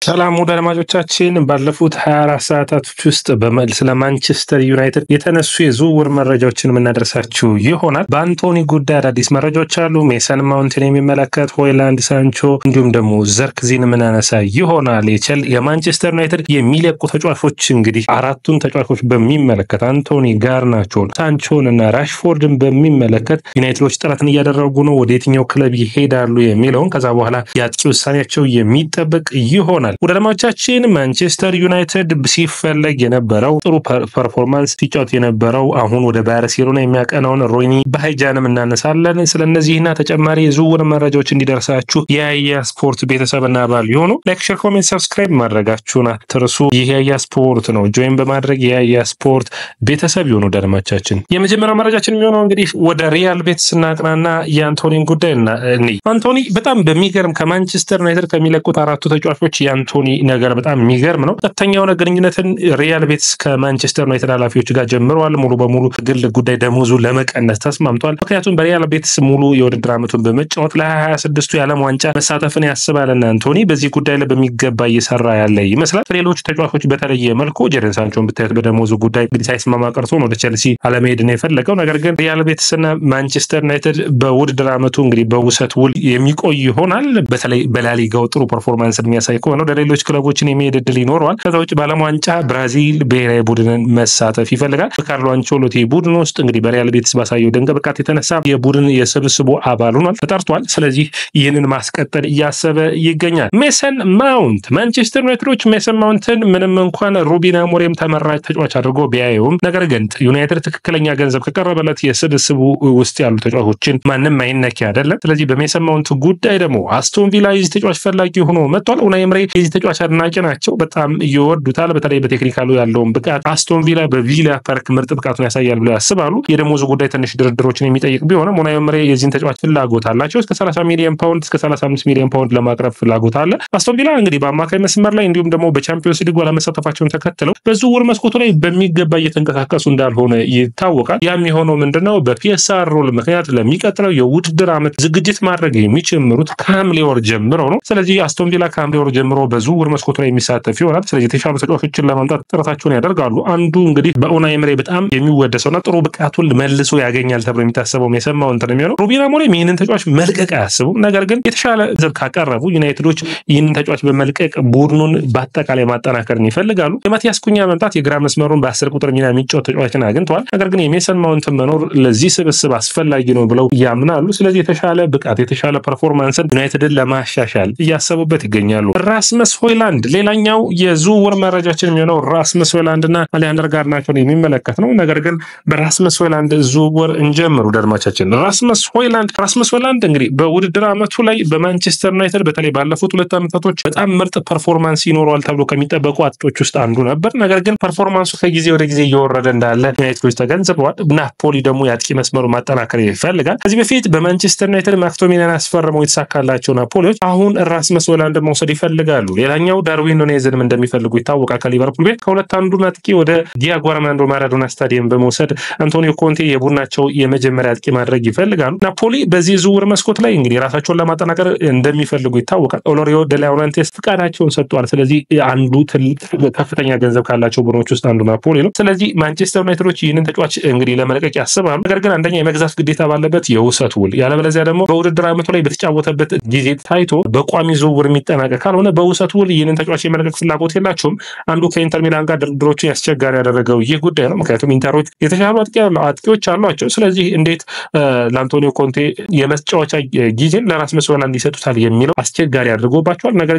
ሰላም ወደ አድማጮቻችን ባለፉት 24 ሰዓታቶች ውስጥ ስለ ማንቸስተር ዩናይትድ የተነሱ የዝውውር መረጃዎችን የምናደርሳችሁ ይሆናል። በአንቶኒ ጉዳይ አዳዲስ መረጃዎች አሉ። ሜሰን ማውንትን የሚመለከት ሆይላንድ፣ ሳንቾ እንዲሁም ደግሞ ዘርክዚን የምናነሳ ይሆናል። የማንቸስተር ዩናይትድ የሚለቁ ተጫዋቾች እንግዲህ አራቱን ተጫዋቾች በሚመለከት አንቶኒ፣ ጋርናቾን፣ ሳንቾን እና ራሽፎርድን በሚመለከት ዩናይትዶች ጥረትን እያደረጉ ነው። ወደ የትኛው ክለብ ይሄዳሉ የሚለውን ከዛ በኋላ የአጥቂ ውሳኔያቸው የሚጠበቅ ይሆናል። ወደ አድማጮቻችን ማንቸስተር ዩናይትድ ሲፈለግ የነበረው ጥሩ ፐርፎርማንስ ሲጫወት የነበረው አሁን ወደ ባርሴሎና የሚያቀናውን ሮኒ ባይጃንም እናነሳለን። ስለነዚህና ተጨማሪ የዝውውር መረጃዎች እንዲደርሳችሁ የያያ ስፖርት ቤተሰብና አባል ይሁኑ። ላይክ፣ ሼር፣ ኮሜንት፣ ሰብስክራይብ ማድረጋችሁን አትርሱ። ይህ የያያ ስፖርት ነው። ጆይን በማድረግ የያያ ስፖርት ቤተሰብ ይሁኑ። ወደ አድማጮቻችን የመጀመሪያው መረጃችን የሚሆነው እንግዲህ ወደ ሪያል ቤቲስ እናቅናና የአንቶኒን ጉዳይ አንቶኒ በጣም በሚገርም ከማንቸስተር ዩናይትድ ከሚለቁት አራቱ ተጫዋቾች የአንቶኒ ነገር በጣም የሚገርም ነው። ቀጥተኛ የሆነ ግንኙነትን ሪያል ቤቲስ ከማንቸስተር ዩናይትድ ኃላፊዎች ጋር ጀምረዋል። ሙሉ በሙሉ ግል ጉዳይ ደሞዙ ለመቀነስ ተስማምቷል። ምክንያቱም በሪያል ቤቲስ ሙሉ የውድድር ዓመቱን በመጫወት ለ26ቱ የዓለም ዋንጫ መሳተፍን ያስባልና አንቶኒ በዚህ ጉዳይ ላይ በሚገባ እየሰራ ያለ ይመስላል። ሌሎች ተጫዋቾች በተለየ መልኩ ጀደን ሳንቾን ብታዩት በደሞዙ ጉዳይ እንግዲህ ሳይስማማ ቀርቶ ወደ ቼልሲ አለመሄድ ነው የፈለገው። ነገር ግን ሪያል ቤቲስና ማንቸስተር ዩናይትድ በውድድር ዓመቱ እንግዲህ በውሰት ውል የሚቆይ ይሆናል። በተለይ በላሊጋው ጥሩ ፐርፎርማንስ የሚያሳይ ከሆነ ወደ ሌሎች ክለቦችን የሚሄድ እድል ይኖረዋል። ከዛ ውጭ በዓለም ዋንጫ ብራዚል ብሔራዊ ቡድንን መሳተፍ ይፈልጋል። በካርሎ አንቸሎቲ ቡድን ውስጥ እንግዲህ በሪያል ቤቲስ ባሳየው ድንቅ ብቃት የተነሳ የቡድን የስብስቡ አባል ሆኗል፣ ተጠርቷል። ስለዚህ ይህንን ማስቀጠል እያሰበ ይገኛል። ሜሰን ማውንት ማንቸስተር ዩናይትዶች ሜሰን ማውንትን ምንም እንኳን ሩበን አሞሪም ተመራጭ ተጫዋች አድርጎ ቢያየውም ነገር ግን ዩናይትድ ትክክለኛ ገንዘብ ከቀረበለት የስብስቡ ውስጥ ያሉ ተጫዋቾችን ማንም አይነኪ አይደለም። ስለዚህ በሜሰን ማውንት ጉዳይ ደግሞ አስቶን ቪላ የዚህ ተጫዋች ፈላጊ ሆኖ መጥቷል። ኡናይ ኤምሬ የዚህ ተጫዋች አድናቂ ናቸው፣ በጣም ይወዱታል። በተለይ በቴክኒካሉ ያለውን ብቃት አስቶን ቪላ በቪላ ፓርክ ምርጥ ብቃቱን ያሳያል ብለው ያስባሉ። የደሞዙ ጉዳይ ትንሽ ድርድሮችን የሚጠይቅ ቢሆንም ኡናይ ኤምሬ የዚህን ተጫዋች ፍላጎት አላቸው። እስከ 30 ሚሊዮን ፓውንድ እስከ 35 ሚሊዮን ፓውንድ ለማቅረብ ፍላጎት አለ። አስቶን ቪላ እንግዲህ በአማካይ መስመር ላይ እንዲሁም ደግሞ በቻምፒዮንስ ሊግ ለመሳተፋቸውን ተከትለው በዝውውር መስኮቱ ላይ በሚገባ እየተንቀሳቀሱ እንዳልሆነ ይታወቃል። ያም የሆነው ምንድነው በፒኤስአር ሩል ምክንያት ለሚቀጥለው የውድድር ዓመት ዝግጅት ማድረግ የሚጀምሩት ከሐምሌ ወር ጀምሮ ነው። ስለዚህ አስቶን ቪላ ከሐምሌ ወር ጀምሮ በዝውውር መስኮቱ ላይ የሚሳተፍ ይሆናል። ስለዚህ የተሻሉ ተጫዋቾችን ለማምጣት ጥረታቸውን ያደርጋሉ። አንዱ እንግዲህ በኡናይ ኤምሬ በጣም የሚወደሰውና ጥሩ ብቃቱን መልሶ ያገኛል ተብሎ የሚታሰበው ሜሰን ማውንት ነው የሚሆነው። ሩበን አሞሪም ይህንን ተጫዋች መልቀቅ አያስቡም። ነገር ግን የተሻለ ገንዘብ ካቀረቡ ዩናይትዶች ይህንን ተጫዋች በመልቀቅ ቡድኑን በአጠቃላይ ማጠናከርን ይፈልጋሉ። የማቲያስ ኩኛ መምጣት የግራ መስመሩን በ10 ቁጥር ሚና የሚጫወት ተጫዋችን አግኝተዋል። ነገር ግን የሜሰን ማውንት መኖር ለዚህ ስብስብ አስፈላጊ ነው ብለው ያምናሉ። ስለዚህ የተሻለ ብቃት የተሻለ ፐርፎርማንስን ዩናይትድን ለማሻሻል እያሰቡበት ይገኛሉ። ራስመስ ሆይላንድ ሌላኛው የዝውውር መረጃችን የሚሆነው ራስመስ ሆይላንድና አሌክሳንደር ጋርናቾን የሚመለከት ነው። ነገር ግን በራስመስ ሆይላንድ ዝውውር እንጀምሩ ደርማቻችን። ራስመስ ሆይላንድ እንግዲህ በውድድር ዓመቱ ላይ በማንቸስተር ዩናይትድ በተለይ ባለፉት 2 ዓመታቶች በጣም ምርጥ ፐርፎርማንስ ይኖረዋል ተብሎ ከሚጠበቁ አጥቂዎች ውስጥ አንዱ ነበር። ነገር ግን ፐርፎርማንሱ ከጊዜ ወደ ጊዜ እየወረደ እንዳለ ዩናይትዶች ተገንዝበዋል። ናፖሊ ደግሞ የአጥቂ መስመሩ ማጠናከር ይፈልጋል። ከዚህ በፊት በማንቸስተር ዩናይትድ ማክቶሚናን አስፈርመው የተሳካላቸው ናፖሊዎች አሁን ራስመስ ሆይላንድ መውሰድ ይፈልጋሉ። ሌላኛው ዳርዊን ኑኔዝንም እንደሚፈልጉ ይታወቃል። ከሊቨርፑል ቤት ከሁለት አንዱን አጥቂ ወደ ዲያጎ አርማንዶ ማራዶና ስታዲየም በመውሰድ አንቶኒዮ ኮንቴ የቡድናቸው የመጀመሪያ አጥቂ ማድረግ ይፈልጋሉ። ናፖሊ በዚህ ዝውውር መስኮት ላይ እንግዲህ ራሳቸውን ለማጠናከር እንደሚፈልጉ ይታወቃል። ኦሎሪዮ ደ ላውረንቴስ ፍቃዳቸውን ሰጥቷል። ስለዚህ አንዱ ከፍተኛ ገንዘብ ካላቸው ቡድኖች ውስጥ አንዱ ናፖሊ ነው። ስለዚህ ማንቸስተር ዩናይትዶች ይህንን ተጫዋች እንግዲህ ለመልቀቅ ያስባሉ። ነገር ግን አንደኛ የመግዛት ግዴታ ባለበት የውሰት ውል፣ ያለበለዚያ ደግሞ በውድድር ዓመቱ ላይ በተጫወተበት ጊዜ ታይቶ በቋሚ ዝውውር የሚጠናቀቅ ካልሆነ በውሰት ውል ይህንን ተጫዋች የመልቀቅ ፍላጎት የላቸውም። አንዱ ከኢንተር ሚላን ጋር ድርድሮችን ያስቸጋሪ ያደረገው ይህ ጉዳይ ነው። ምክንያቱም ኢንተሮች የተሻሉ አጥቂዎች አሏቸው። ስለዚህ እንዴት ለአንቶኒዮ ኮንቴ የመጫወቻ ጊዜን ለራስመስ ሆይላንድ ይሰጡታል የሚለው አስቸጋሪ አድርጎባቸዋል። ነገር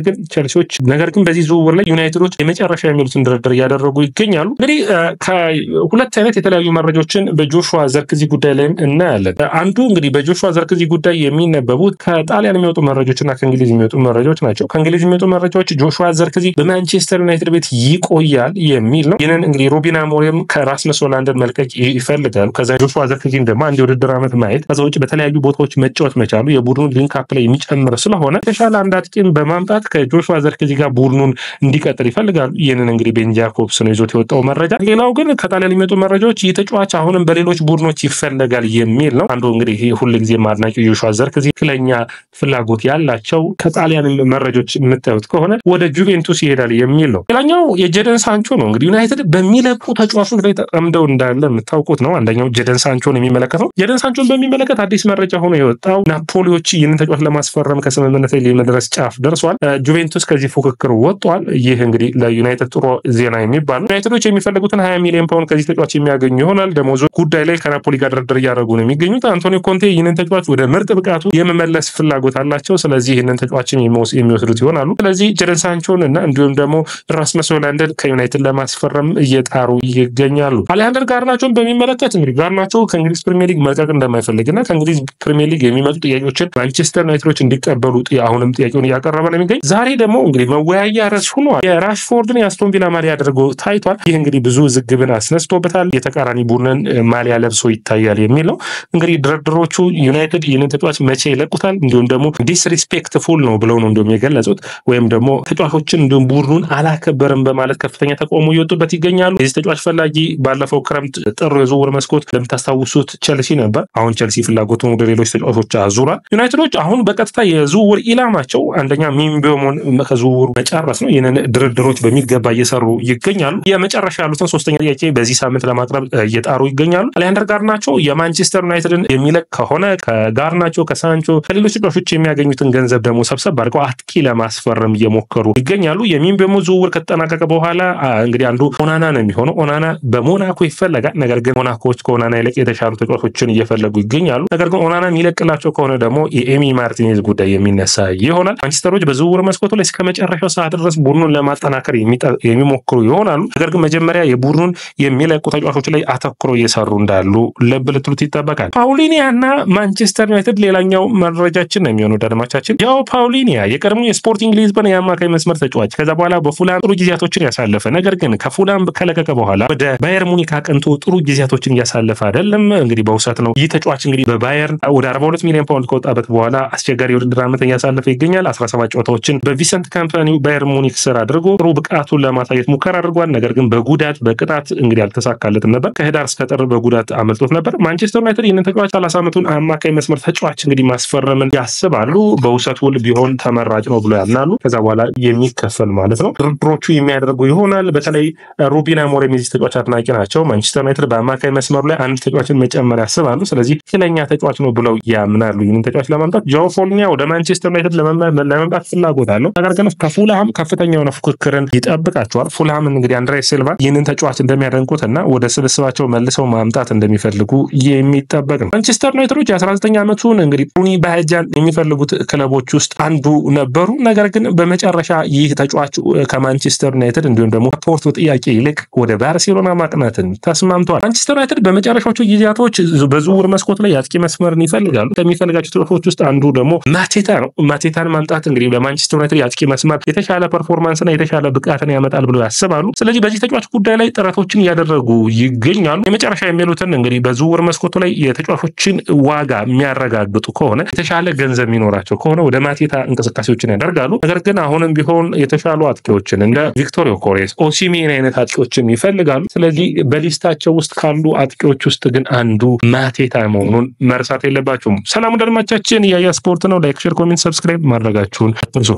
ግን በዚህ ዝውውር ላይ ዩናይትዶች የመጨረሻ የሚሉትን ድርድር እያደረጉ ይገኛሉ። እንግዲህ ከሁለት አይነት የተለያዩ መረጃዎችን በጆሹዋ ዘርክዚ ጉዳይ ላይ እናያለን። አንዱ እንግዲህ በጆሹዋ ዘርክዚ ጉዳይ የሚነበቡት ከጣሊያን የሚወጡ መረጃዎችና ከእንግሊዝ የሚወጡ መረጃዎች ናቸው። ከእንግሊዝ የሚወጡ መረጃዎች ጆሹዋ ዘርክዚ በማንቸስተር ዩናይትድ ቤት ይቆያል የሚል ነው። ይህንን እንግዲህ ሩበን አሞሪም ከራስመስ ሆይላንድን መልቀቅ ይፈልጋሉ። ከዛ ጆሹዋ ዘርክዚን ደግሞ አንድ የውድድር ዓመት ማየት ከዛ ውጭ በተለያዩ ቦታዎች መጫወት መቻሉ የቡድኑን ሊንክ አፕ ላይ የሚጨምር ስለሆነ የተሻለ አንድ አጥቂን በማምጣት ከጆሹዋ ዘርክዚ ጋር ቡድኑን እንዲቀጥል ይፈልጋሉ። ይህንን እንግዲህ ቤን ጃኮብስ ነው ይዞት የወጣው መረጃ። ሌላው ግን ከጣሊያን የሚወጡ መረጃዎች ይህ ተጫዋች አሁንም በሌሎች ቡድኖች ይፈልጋል የሚል ነው። አንዱ እንግዲህ ሁልጊዜ ማድናቂው ጆሹዋ ዘርክዚ ትክክለኛ ፍላጎት ያላቸው ከጣሊያን መረጃዎች የምታዩት ከሆነ ወደ ጁቬንቱስ ይሄዳል የሚል ነው። ሌላኛው የጀደን ሳንቾ ነው። እንግዲህ ዩናይትድ በሚለቁ ተጫዋቾች ላይ ተጠምደው እንዳለ የምታውቁት ነው። አንደኛው ጀደን ሳንቾን የሚመለከተው ጀደን ሳንቾን በሚመለከት አዲስ መረጃ ሆኖ የወጣው ናፖሊዎች ይህንን ተጫዋች ለማስፈረም ከስምምነት ላይ ለመድረስ ጫፍ ደርሷል። ጁቬንቱስ ከዚህ ፉክክር ወጥቷል። ይህ እንግዲህ ለዩናይትድ ጥሩ ዜና የሚባል ነው። ዩናይትዶች የሚፈልጉትን 20 ሚሊዮን ፓውንድ ከዚህ ተጫዋች የሚያገኙ ይሆናል። ደሞዙ ጉዳይ ላይ ከናፖሊ ጋር ድርድር እያደረጉ ነው የሚገኙት። አንቶኒዮ ኮንቴ ይህንን ተጫዋች ወደ ምርጥ ብቃቱ የመመለስ ፍላጎት አላቸው። ስለዚህ ይህንን ተጫዋችን የሚወስዱት ይሆናሉ። ስለዚህ ጀደን ሳንቾን እና እንዲሁም ደግሞ ራስመስ ሆይሉንድን ከዩናይትድ ለማስፈረም እየጣሩ ይገኛሉ። አሌሃንደር ጋርናቾን በሚመለከት እንግዲህ ጋርናቾ ከእንግሊዝ ፕሪሚየር ሊግ መልቀቅ እንደማይፈልግና ከእንግሊዝ ፕሪሚየር ሊግ የሚመጡ ጥያቄዎችን ማንቸስተር ዩናይትዶች እንዲቀበሉ አሁንም ጥያቄውን እያቀረበ ነው የሚገኝ። ዛሬ ደግሞ እንግዲህ መወያያ ርዕስ ሆኗል። የራሽፎርድን የአስቶን ቪላ ማሊያ አድርጎ ታይቷል። ይህ እንግዲህ ብዙ ዝግብን አስነስቶበታል። የተቃራኒ ቡድንን ማሊያ ለብሶ ይታያል የሚል ነው። እንግዲህ ድርድሮቹ ዩናይትድ ይህንን ተጫዋች መቼ ይለቁታል እንዲሁም ደግሞ ዲስሪስፔክትፉል ነው ብለው ነው እንደውም የገለጹት ወይም ደግሞ ተጫዋቾችን እንዲሁም ቡድኑን አላከበርም በማለት ከፍተኛ ተቃውሞ እየወጡበት ይገኛሉ። የዚህ ተጫዋች ፈላጊ ባለፈው ክረምት ጥር የዝውውር መስኮት እንደምታስታውሱት ቸልሲ ነበር። አሁን ቸልሲ ፍላጎቱን ወደ ሌሎች ተጫዋቾች አዙሯል። ዩናይትዶች አሁን በቀጥታ የዝውውር ኢላማቸው አንደኛ ሚንቤሞን ከዝውውሩ መጨረስ ነው። ይህንን ድርድሮች በሚገባ እየሰሩ ይገኛሉ። የመጨረሻ ያሉትን ሶስተኛ ጥያቄ በዚህ ሳምንት ለማቅረብ እየጣሩ ይገኛሉ። አሌሃንደር ጋርናቾ የማንቸስተር ዩናይትድን የሚለቅ ከሆነ ከጋርናቾ ከሳንቾ ከሌሎች ተጫዋቾች የሚያገኙትን ገንዘብ ደግሞ ሰብሰብ አድርገው አጥቂ ለማስፈረም እየሞከሩ ይገኛሉ። የሚንቤሞ ዝውውር ከተጠናቀቀ በኋላ እንግዲህ አንዱ ኦናና ነው የሚሆነው። ኦናና በሞናኮ ይፈለጋል። ነገር ግን ሞናኮዎች ከኦናና ይልቅ የተሻሉ ተጫዋቾችን እየፈለጉ ይገኛሉ። ነገር ግን ኦናና የሚለቅላቸው ከሆነ ደግሞ የኤሚ ማርቲኔዝ ጉዳይ የሚነሳ ይሆናል። ማንቸስተሮች በዝውውር መስኮቱ ላይ እስከ መጨረሻው ሰዓት ድረስ ቡድኑን ለማጠናከር የሚሞክሩ ይሆናሉ። ነገር ግን መጀመሪያ የቡድኑን የሚለቁ ተጫዋቾች ላይ አተኩሮ እየሰሩ እንዳሉ ልብ ልትሉት ይጠበቃል። ፓውሊኒያና ማንቸስተር ዩናይትድ ሌላኛው መረጃችን ነው የሚሆነው። አድማቻችን ያው ፓውሊኒያ የቀድሞ የስፖርቲንግ ሊዝበን የአማካይ መስመር ተጫዋች ከዛ በኋላ በፉላም ጥሩ ጊዜያቶችን ያሳለፈ ነገር ግን ከፉላም ከለቀቀ በኋላ ወደ ባየር ሙኒክ አቅንቶ ጥሩ ጊዜያቶችን እያሳለፈ አይደለም። እንግዲህ በውሰት ነው ይህ ተጫዋች እንግዲህ በባየር ወደ 42 ሚሊዮን ፓውንድ ከወጣበት በኋላ አስቸጋሪ የውድድር ዓመት እያሳለፈ ይገኛል። 17 ጨዋታዎችን በቪሰንት ካምፓኒው ባየር ሙኒክ ስር አድርጎ ጥሩ ብቃቱን ለማሳየት ሙከራ አድርጓል። ነገር ግን በቅጣት እንግዲህ አልተሳካለትም ነበር። ከህዳር እስከ ጥር በጉዳት አመልጦት ነበር። ማንቸስተር ዩናይትድ ይህንን ተጫዋች 30 ዓመቱን አማካይ መስመር ተጫዋች እንግዲህ ማስፈረምን ያስባሉ። በውሰት ውል ቢሆን ተመራጭ ነው ብሎ ያምናሉ። ከዛ በኋላ የሚከፈል ማለት ነው። ድርድሮቹ የሚያደርጉ ይሆናል። በተለይ ሩበን አሞሪም የዚህ ተጫዋች አድናቂ ናቸው። ማንቸስተር ዩናይትድ በአማካይ መስመሩ ላይ አንድ ተጫዋችን መጨመር ያስባሉ። ስለዚህ ስለኛ ተጫዋች ነው ብለው ያምናሉ። ይህንን ተጫዋች ለማምጣት ጆ ፎልኒያ ወደ ማንቸስተር ዩናይትድ ለመምጣት ፍላጎት አለው። ነገር ግን ከፉልሃም ከፍተኛ የሆነ ፉክክርን ይጠብቃቸዋል። ፉልሃም እንግዲህ አንድሬ ሲልቫ ይህንን ተጫዋች እንደሚያደንቁትና ወደ ስብስባቸው መልሰው ማምጣት እንደሚፈልጉ የሚጠበቅ ነው። ማንቸስተር ዩናይትዶች የ19 ዓመቱን እንግዲህ ሩኒ ባሄጃን የሚፈልጉት ክለቦች ውስጥ አንዱ ነበሩ። ነገር ግን በመጨረሻ ይህ ተጫዋች ከማንቸስተር ዩናይትድ እንዲሁም ደግሞ ፖርቶ ጥያቄ ይልቅ ወደ ባርሴሎና ማቅናትን ተስማምቷል። ማንቸስተር ዩናይትድ በመጨረሻዎቹ ጊዜያቶች በዝውውር መስኮት ላይ የአጥቂ መስመርን ይፈልጋሉ። ከሚፈልጋቸው ተጫዋቾች ውስጥ አንዱ ደግሞ ማቴታ ነው። ማቴታን ማምጣት እንግዲህ ለማንቸስተር ዩናይትድ የአጥቂ መስመር የተሻለ ፐርፎርማንስና የተሻለ ብቃትን ያመጣል ብለው ያስባሉ። ስለዚህ በዚህ ተጫዋች ጉዳይ ላይ ጥረቶችን እያደረጉ ይገኛሉ። የመጨረሻ የሚሉትን እንግዲህ በዝውውር መስኮቱ ላይ የተጫዋቾችን ዋጋ የሚያረጋግጡ ከሆነ የተሻለ ገንዘብ የሚኖራቸው ከሆነ ወደ ማቴታ እንቅስቃሴዎችን ያደርጋሉ። ነገር ግን አሁንም ቢሆን የተሻሉ አጥቂዎችን እንደ ቪክቶር ዮኬሬስ፣ ኦሲሜን አይነት አጥቂዎችን ይፈልጋሉ። ስለዚህ በሊስታቸው ውስጥ ካሉ አጥቂዎች ውስጥ ግን አንዱ ማቴታ መሆኑን መርሳት የለባቸውም። ሰላም አድማጮቻችን፣ ያያ ስፖርት ነው። ላይክ፣ ሼር፣ ኮሜንት፣ ሰብስክራይብ ማድረጋችሁን አትርሱ።